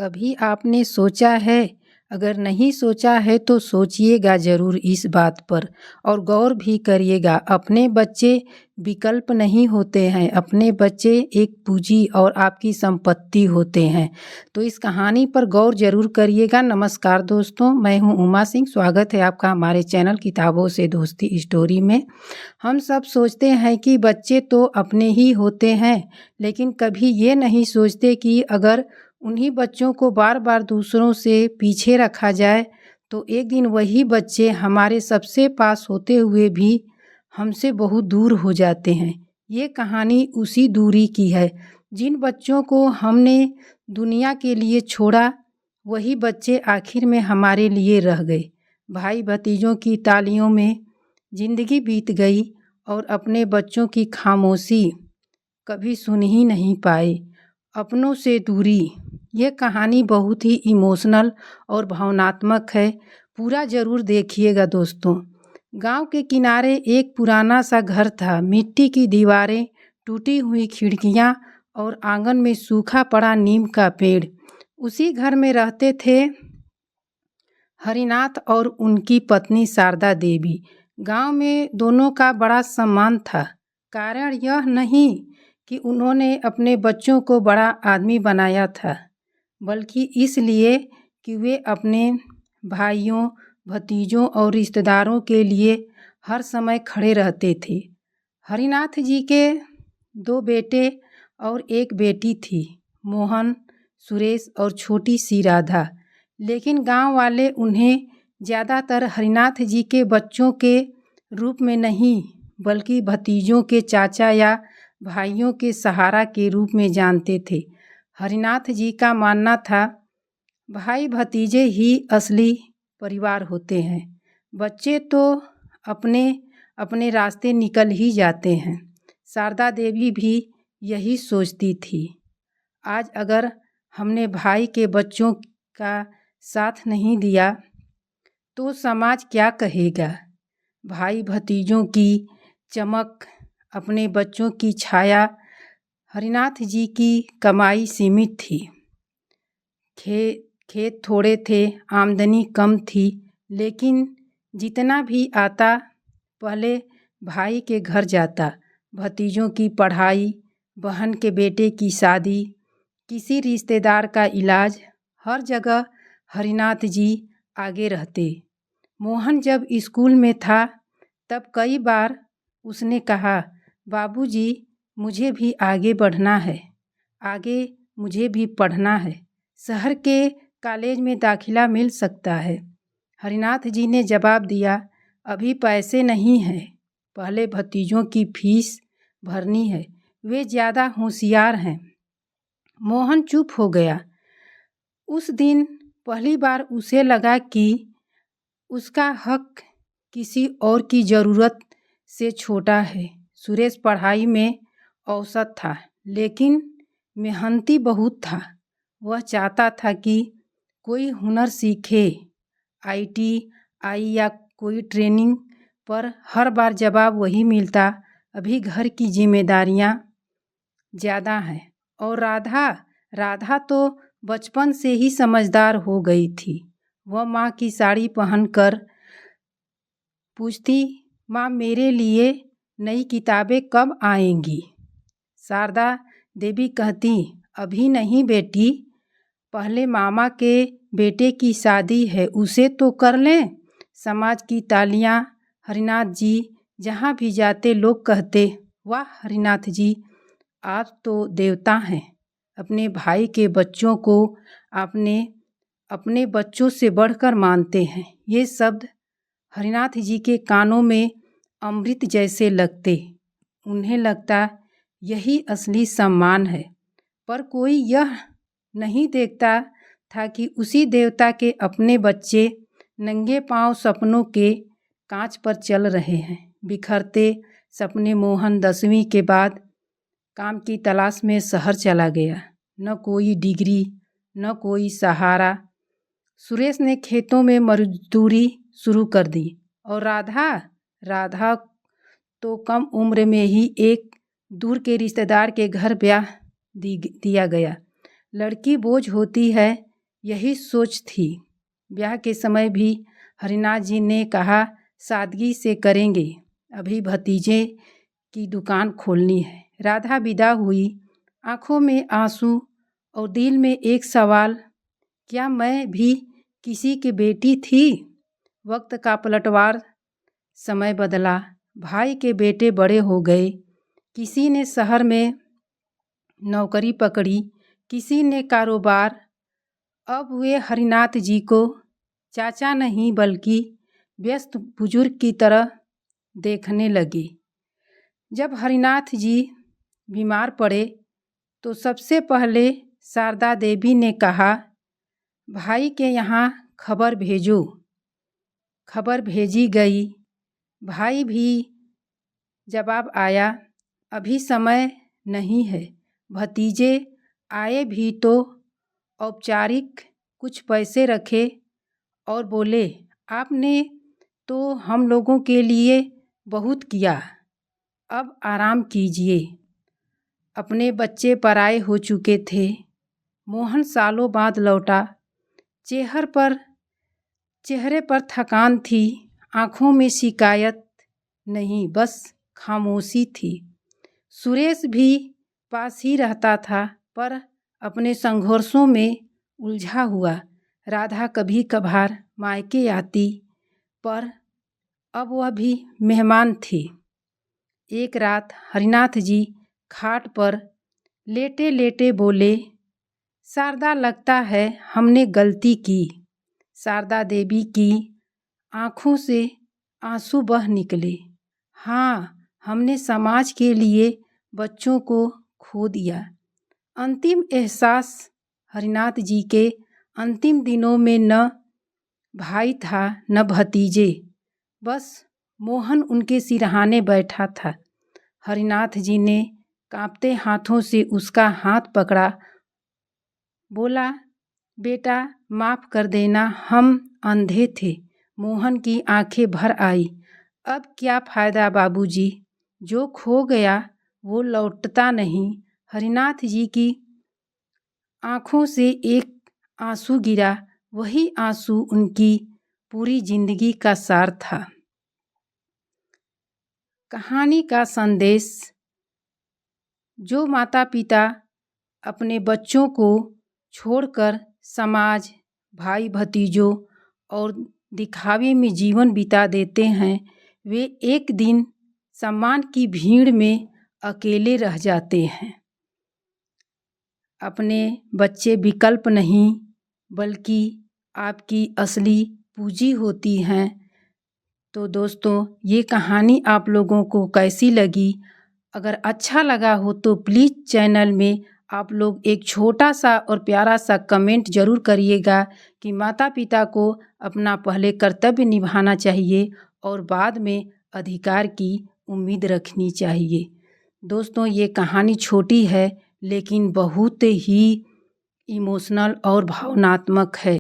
कभी आपने सोचा है? अगर नहीं सोचा है तो सोचिएगा ज़रूर इस बात पर और गौर भी करिएगा। अपने बच्चे विकल्प नहीं होते हैं, अपने बच्चे एक पूंजी और आपकी संपत्ति होते हैं। तो इस कहानी पर गौर ज़रूर करिएगा। नमस्कार दोस्तों, मैं हूं उमा सिंह। स्वागत है आपका हमारे चैनल किताबों से दोस्ती स्टोरी में। हम सब सोचते हैं कि बच्चे तो अपने ही होते हैं, लेकिन कभी ये नहीं सोचते कि अगर उन्हीं बच्चों को बार बार दूसरों से पीछे रखा जाए तो एक दिन वही बच्चे हमारे सबसे पास होते हुए भी हमसे बहुत दूर हो जाते हैं। ये कहानी उसी दूरी की है। जिन बच्चों को हमने दुनिया के लिए छोड़ा, वही बच्चे आखिर में हमारे लिए रह गए। भाई भतीजों की तालियों में जिंदगी बीत गई और अपने बच्चों की खामोशी कभी सुन ही नहीं पाए। अपनों से दूरी, ये कहानी बहुत ही इमोशनल और भावनात्मक है। पूरा ज़रूर देखिएगा दोस्तों। गांव के किनारे एक पुराना सा घर था। मिट्टी की दीवारें, टूटी हुई खिड़कियां और आंगन में सूखा पड़ा नीम का पेड़। उसी घर में रहते थे हरिनाथ और उनकी पत्नी शारदा देवी। गांव में दोनों का बड़ा सम्मान था। कारण यह नहीं कि उन्होंने अपने बच्चों को बड़ा आदमी बनाया था, बल्कि इसलिए कि वे अपने भाइयों, भतीजों और रिश्तेदारों के लिए हर समय खड़े रहते थे। हरिनाथ जी के 2 बेटे और 1 बेटी थी, मोहन, सुरेश और छोटी सी राधा। लेकिन गांव वाले उन्हें ज़्यादातर हरिनाथ जी के बच्चों के रूप में नहीं, बल्कि भतीजों के चाचा या भाइयों के सहारा के रूप में जानते थे। हरिनाथ जी का मानना था, भाई भतीजे ही असली परिवार होते हैं। बच्चे तो अपने अपने रास्ते निकल ही जाते हैं। शारदा देवी भी यही सोचती थी। आज अगर हमने भाई के बच्चों का साथ नहीं दिया तो समाज क्या कहेगा। भाई भतीजों की चमक, अपने बच्चों की छाया। हरिनाथ जी की कमाई सीमित थी। खेत थोड़े थे, आमदनी कम थी, लेकिन जितना भी आता पहले भाई के घर जाता। भतीजों की पढ़ाई, बहन के बेटे की शादी, किसी रिश्तेदार का इलाज, हर जगह हरिनाथ जी आगे रहते। मोहन जब स्कूल में था तब कई बार उसने कहा, बाबूजी मुझे भी आगे बढ़ना है, आगे मुझे भी पढ़ना है, शहर के कॉलेज में दाखिला मिल सकता है। हरिनाथ जी ने जवाब दिया, अभी पैसे नहीं हैं, पहले भतीजों की फीस भरनी है, वे ज़्यादा होशियार हैं। मोहन चुप हो गया। उस दिन पहली बार उसे लगा कि उसका हक किसी और की ज़रूरत से छोटा है। सुरेश पढ़ाई में औसत था, लेकिन मेहनती बहुत था। वह चाहता था कि कोई हुनर सीखे। ITI या कोई ट्रेनिंग पर हर बार जवाब वही मिलता, अभी घर की जिम्मेदारियां ज़्यादा हैं। और राधा तो बचपन से ही समझदार हो गई थी। वह माँ की साड़ी पहनकर पूछती, माँ मेरे लिए नई किताबें कब आएंगी। शारदा देवी कहती, अभी नहीं बेटी, पहले मामा के बेटे की शादी है, उसे तो कर लें। समाज की तालियां। हरिनाथ जी जहाँ भी जाते लोग कहते, वाह हरिनाथ जी, आप तो देवता हैं। अपने भाई के बच्चों को आपने अपने बच्चों से बढ़कर मानते हैं। ये शब्द हरिनाथ जी के कानों में अमृत जैसे लगते। उन्हें लगता यही असली सम्मान है। पर कोई यह नहीं देखता था कि उसी देवता के अपने बच्चे नंगे पांव सपनों के कांच पर चल रहे हैं। बिखरते सपने। मोहन 10वीं के बाद काम की तलाश में शहर चला गया। न कोई डिग्री, न कोई सहारा। सुरेश ने खेतों में मजदूरी शुरू कर दी और राधा तो कम उम्र में ही एक दूर के रिश्तेदार के घर ब्याह दिया गया। लड़की बोझ होती है, यही सोच थी। ब्याह के समय भी हरिनाथ जी ने कहा सादगी से करेंगे, अभी भतीजे की दुकान खोलनी है। राधा विदा हुई, आंखों में आंसू और दिल में एक सवाल, क्या मैं भी किसी की बेटी थी? वक्त का पलटवार, समय बदला, भाई के बेटे बड़े हो गए, किसी ने शहर में नौकरी पकड़ी, किसी ने कारोबार। अब वे हरिनाथ जी को चाचा नहीं बल्कि व्यस्त बुजुर्ग की तरह देखने लगे। जब हरिनाथ जी बीमार पड़े तो सबसे पहले शारदा देवी ने कहा, भाई के यहाँ खबर भेजो। खबर भेजी गई। भाई भी जवाब आया, अभी समय नहीं है। भतीजे आए भी तो औपचारिक कुछ पैसे रखे और बोले, आपने तो हम लोगों के लिए बहुत किया, अब आराम कीजिए। अपने बच्चे पराए हो चुके थे। मोहन सालों बाद लौटा। चेहरे पर थकान थी, आँखों में शिकायत नहीं, बस खामोशी थी। सुरेश भी पास ही रहता था पर अपने संघर्षों में उलझा हुआ। राधा कभी कभार मायके आती पर अब वह भी मेहमान थी। एक रात हरिनाथ जी खाट पर लेटे लेटे बोले, शारदा, लगता है हमने गलती की। शारदा देवी की आँखों से आंसू बह निकले। हाँ, हमने समाज के लिए बच्चों को खो दिया। अंतिम एहसास हरिनाथ जी के अंतिम दिनों में न भाई था न भतीजे, बस मोहन उनके सिरहाने बैठा था। हरिनाथ जी ने कांपते हाथों से उसका हाथ पकड़ा, बोला, बेटा माफ़ कर देना, हम अंधे थे। मोहन की आंखें भर आई। अब क्या फ़ायदा बाबूजी, जो खो गया वो लौटता नहीं। हरिनाथ जी की आँखों से एक आंसू गिरा, वही आंसू उनकी पूरी जिंदगी का सार था। कहानी का संदेश, जो माता पिता अपने बच्चों को छोड़कर समाज, भाई भतीजों और दिखावे में जीवन बिता देते हैं, वे एक दिन सम्मान की भीड़ में अकेले रह जाते हैं। अपने बच्चे विकल्प नहीं बल्कि आपकी असली पूंजी होती हैं। तो दोस्तों, ये कहानी आप लोगों को कैसी लगी? अगर अच्छा लगा हो तो प्लीज़ चैनल में आप लोग एक छोटा सा और प्यारा सा कमेंट ज़रूर करिएगा कि माता पिता को अपना पहले कर्तव्य निभाना चाहिए और बाद में अधिकार की उम्मीद रखनी चाहिए। दोस्तों, ये कहानी छोटी है लेकिन बहुत ही इमोशनल और भावनात्मक है।